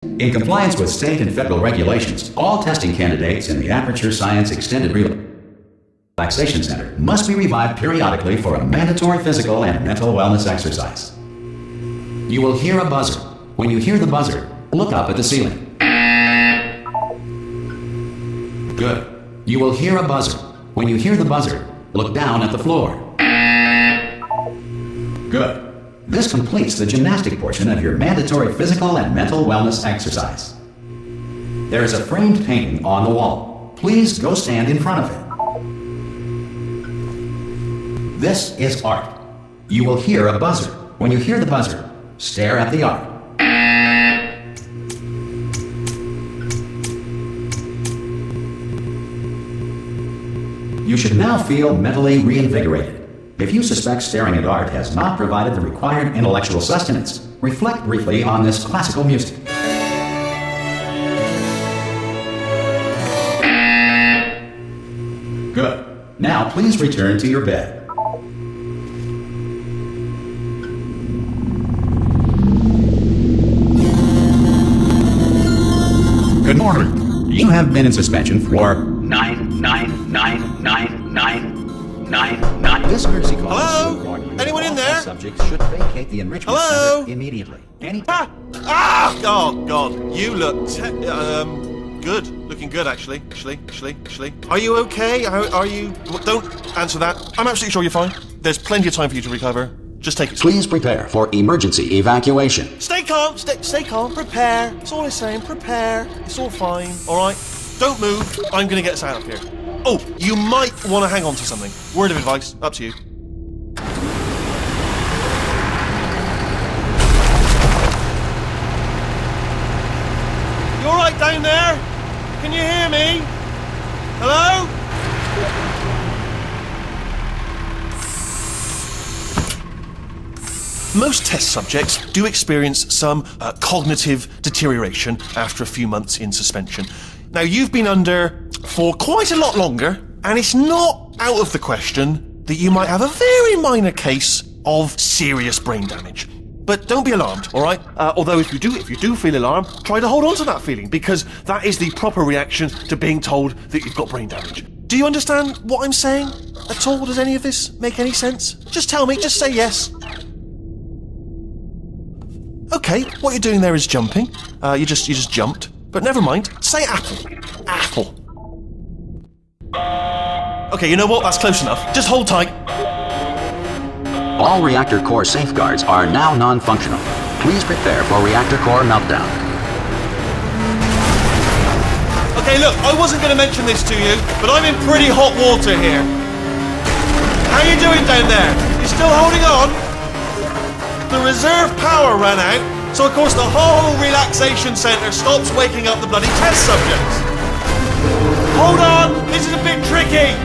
In compliance with state and federal regulations, all testing candidates in the Aperture Science Extended Relaxation Center must be revived periodically for a mandatory physical and mental wellness exercise. You will hear a buzzer. When you hear the buzzer, look up at the ceiling. Good. You will hear a buzzer. When you hear the buzzer, look down at the floor. Good. This completes the gymnastic portion of your mandatory physical and mental wellness exercise. There is a framed painting on the wall. Please go stand in front of it. This is art. You will hear a buzzer. When you hear the buzzer, stare at the art. You should now feel mentally reinvigorated. If you suspect staring at art has not provided the required intellectual sustenance, reflect briefly on this classical music. Good. Now please return to your bed. Good morning. You have been in suspension for 9999999. This emergency call. Hello? Anyone in there? Subjects should vacate the enrichment Hello? center immediately. Oh God! You look good. Looking good, actually. Are you okay? Are you? Don't answer that. I'm absolutely sure you're fine. There's plenty of time for you to recover. Just take it. Please prepare for emergency evacuation. Stay calm. Stay calm. Prepare. That's all I'm saying. Prepare. It's all fine. All right. Don't move. I'm gonna get us out of here. Oh, you might want to hang on to something. Word of advice. Up to you. You all right down there? Can you hear me? Hello? Most test subjects do experience some cognitive deterioration after a few months in suspension. Now, you've been under for quite a lot longer, and it's not out of the question that you might have a very minor case of serious brain damage. But don't be alarmed, all right? Although if you do feel alarmed, try to hold on to that feeling, because that is the proper reaction to being told that you've got brain damage. Do you understand what I'm saying at all? Does any of this make any sense? Just tell me, just say yes. Okay, what you're doing there is jumping. You just jumped. But never mind. Say apple. Apple. Okay, you know what? That's close enough. Just hold tight. All reactor core safeguards are now non-functional. Please prepare for reactor core meltdown. Okay, look, I wasn't going to mention this to you, but I'm in pretty hot water here. How you doing down there? You still holding on? The reserve power ran out, so of course the whole relaxation centre stops waking up the bloody test subjects. Hold on, this is a bit tricky.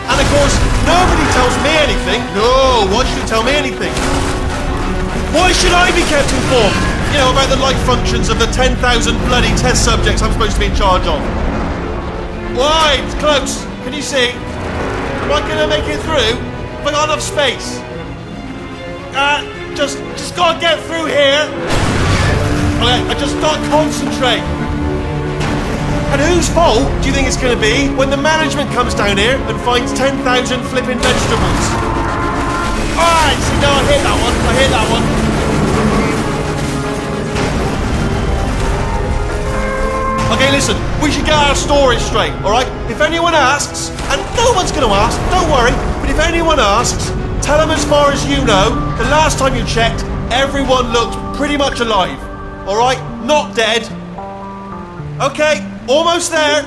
And of course, nobody tells me anything. No, why should you tell me anything? Why should I be kept informed? You know, about the life functions of the 10,000 bloody test subjects I'm supposed to be in charge of. Why? It's close. Can you see? Am I going to make it through? Have I got enough space? Just gotta get through here. Okay, I just gotta concentrate. And whose fault do you think it's gonna be when the management comes down here and finds 10,000 flipping vegetables? Alright, see, no, I hit that one. Okay, listen, we should get our stories straight, alright? If anyone asks, and no one's gonna ask, don't worry, but if anyone asks, tell them as far as you know, the last time you checked, everyone looked pretty much alive. Alright? Not dead. Okay, almost there.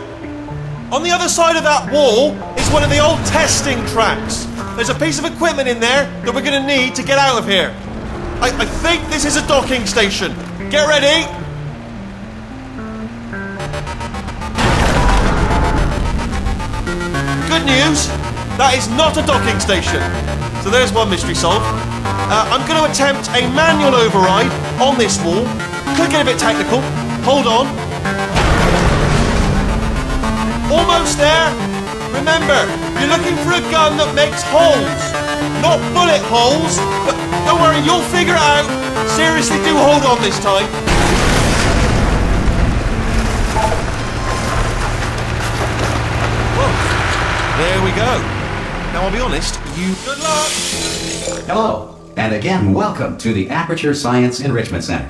On the other side of that wall is one of the old testing tracks. There's a piece of equipment in there that we're going to need to get out of here. I think this is a docking station. Get ready. Good news, that is not a docking station. So there's one mystery solved. I'm going to attempt a manual override on this wall. Could get a bit technical. Hold on. Almost there. Remember, you're looking for a gun that makes holes. Not bullet holes, but don't worry, you'll figure it out. Seriously, do hold on this time. Now, I'll be honest, you... Good luck! Hello, and again, welcome to the Aperture Science Enrichment Center.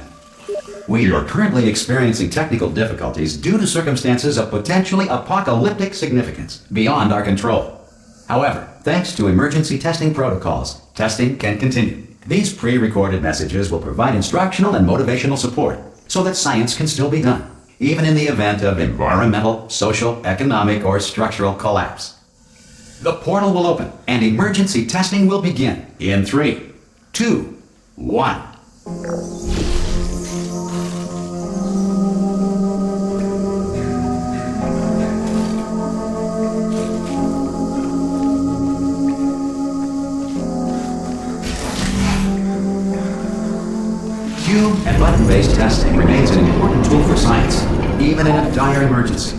We are currently experiencing technical difficulties due to circumstances of potentially apocalyptic significance beyond our control. However, thanks to emergency testing protocols, testing can continue. These pre-recorded messages will provide instructional and motivational support so that science can still be done, even in the event of environmental, social, economic, or structural collapse. The portal will open and emergency testing will begin in 3, 2, 1. Cube and button-based testing remains an important tool for science, even in a dire emergency.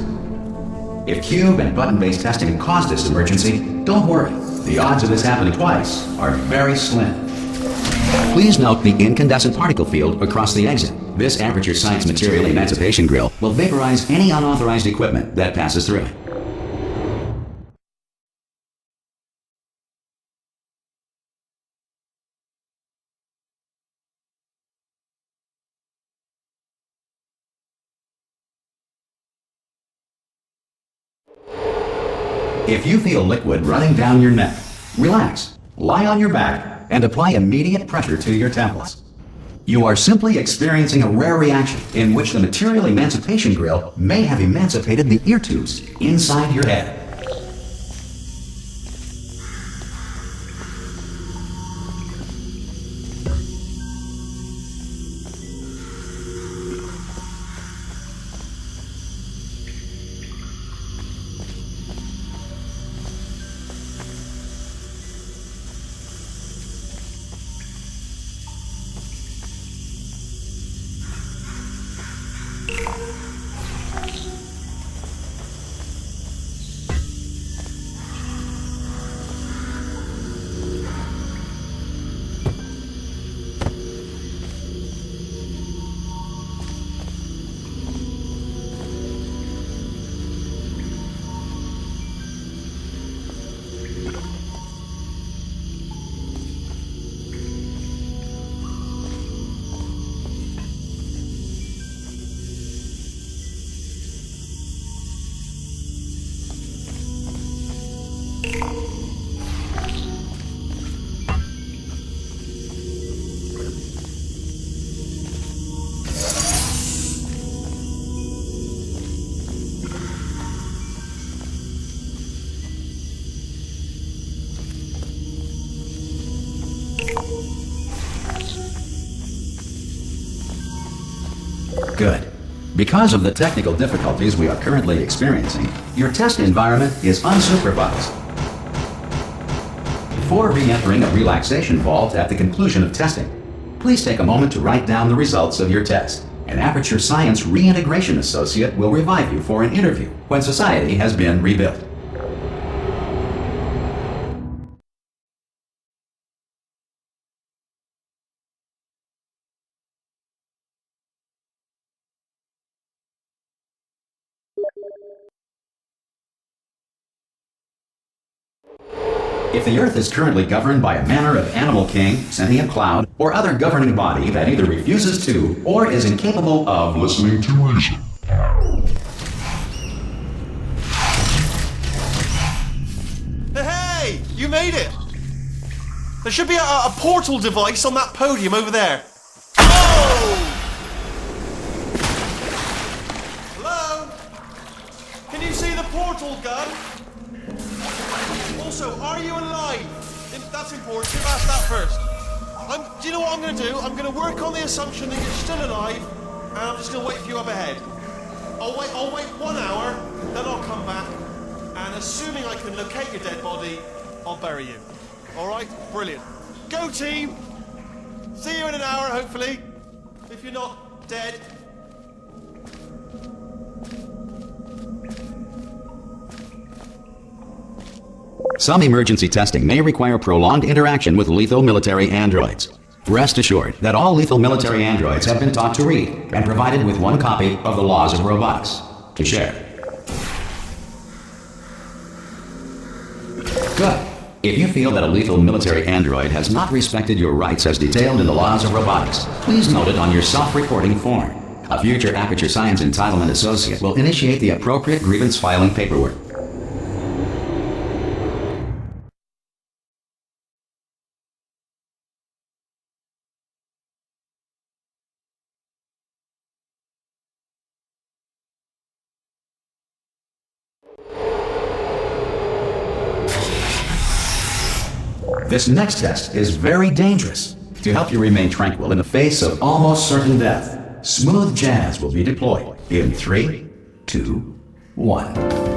If cube and button-based testing caused this emergency, don't worry. The odds of this happening twice are very slim. Please note the incandescent particle field across the exit. This Aperture Science Material Emancipation Grill will vaporize any unauthorized equipment that passes through it. If you feel liquid running down your neck, relax, lie on your back, and apply immediate pressure to your temples. You are simply experiencing a rare reaction in which the Material Emancipation Grill may have emancipated the ear tubes inside your head. Good. Because of the technical difficulties we are currently experiencing, your test environment is unsupervised. Before re-entering a relaxation vault at the conclusion of testing, please take a moment to write down the results of your test. An Aperture Science Reintegration Associate will revive you for an interview when society has been rebuilt. If the Earth is currently governed by a manner of animal king, sentient cloud, or other governing body that either refuses to or is incapable of listening to reason. Hey! You made it! There should be a portal device on that podium over there. Oh! Hello? Can you see the portal gun? Also, are you alive? That's important. You've asked that first. Do you know what I'm going to do? I'm going to work on the assumption that you're still alive, and I'm just going to wait for you up ahead. I'll wait 1 hour, then I'll come back, and assuming I can locate your dead body, I'll bury you. All right? Brilliant. Go, team! See you in an hour, hopefully. If you're not dead. Some emergency testing may require prolonged interaction with lethal military androids. Rest assured that all lethal military androids have been taught to read and provided with 1 copy of the Laws of Robotics to share. Good. If you feel that a lethal military android has not respected your rights as detailed in the laws of robotics, please note it on your self-reporting form. A future Aperture Science Entitlement Associate will initiate the appropriate grievance filing paperwork. This next test is very dangerous. To help you remain tranquil in the face of almost certain death, smooth jazz will be deployed in 3, 2, 1.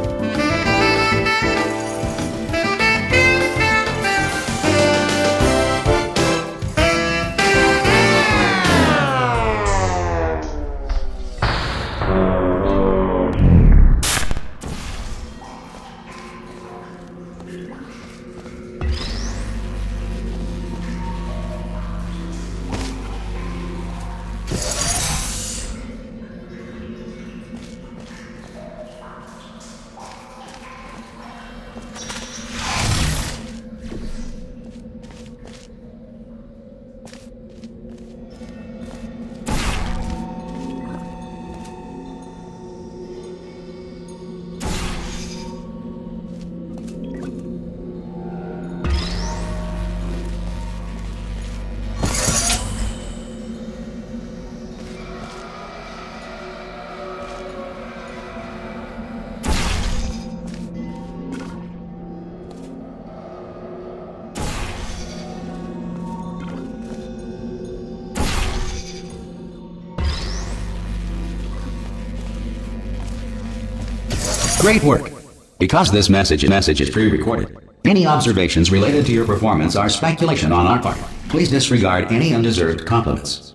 Great work! Because this message is pre-recorded, any observations related to your performance are speculation on our part. Please disregard any undeserved compliments.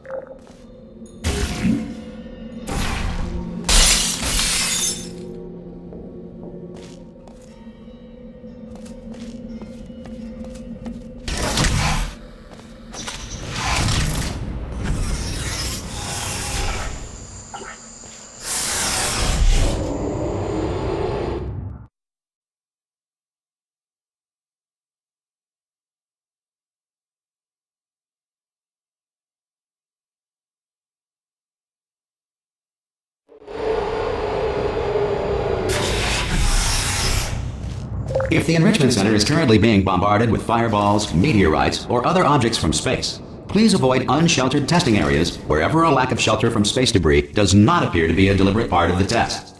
If the Enrichment Center is currently being bombarded with fireballs, meteorites, or other objects from space, please avoid unsheltered testing areas wherever a lack of shelter from space debris does not appear to be a deliberate part of the test.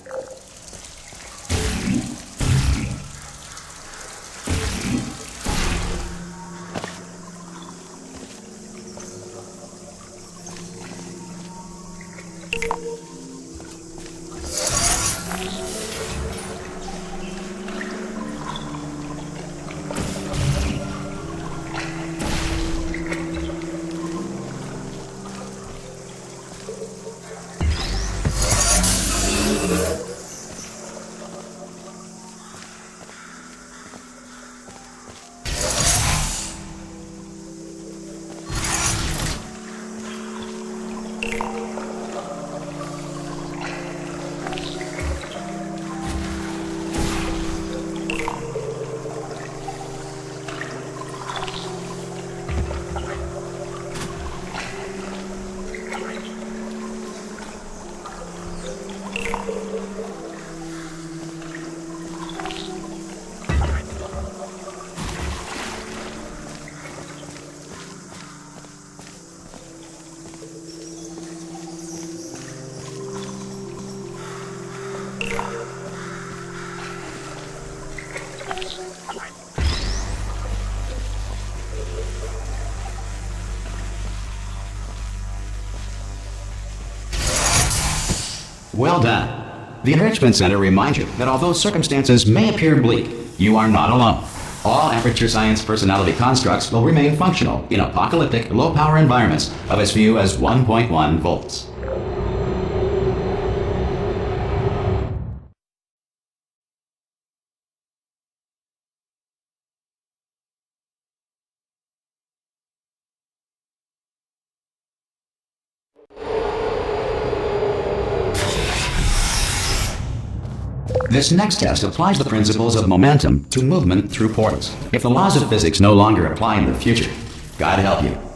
Well done. The Enrichment Center reminds you that although circumstances may appear bleak, you are not alone. All Aperture Science personality constructs will remain functional in apocalyptic, low-power environments of as few as 1.1 volts. This next test applies the principles of momentum to movement through portals. If the laws of physics no longer apply in the future, God help you.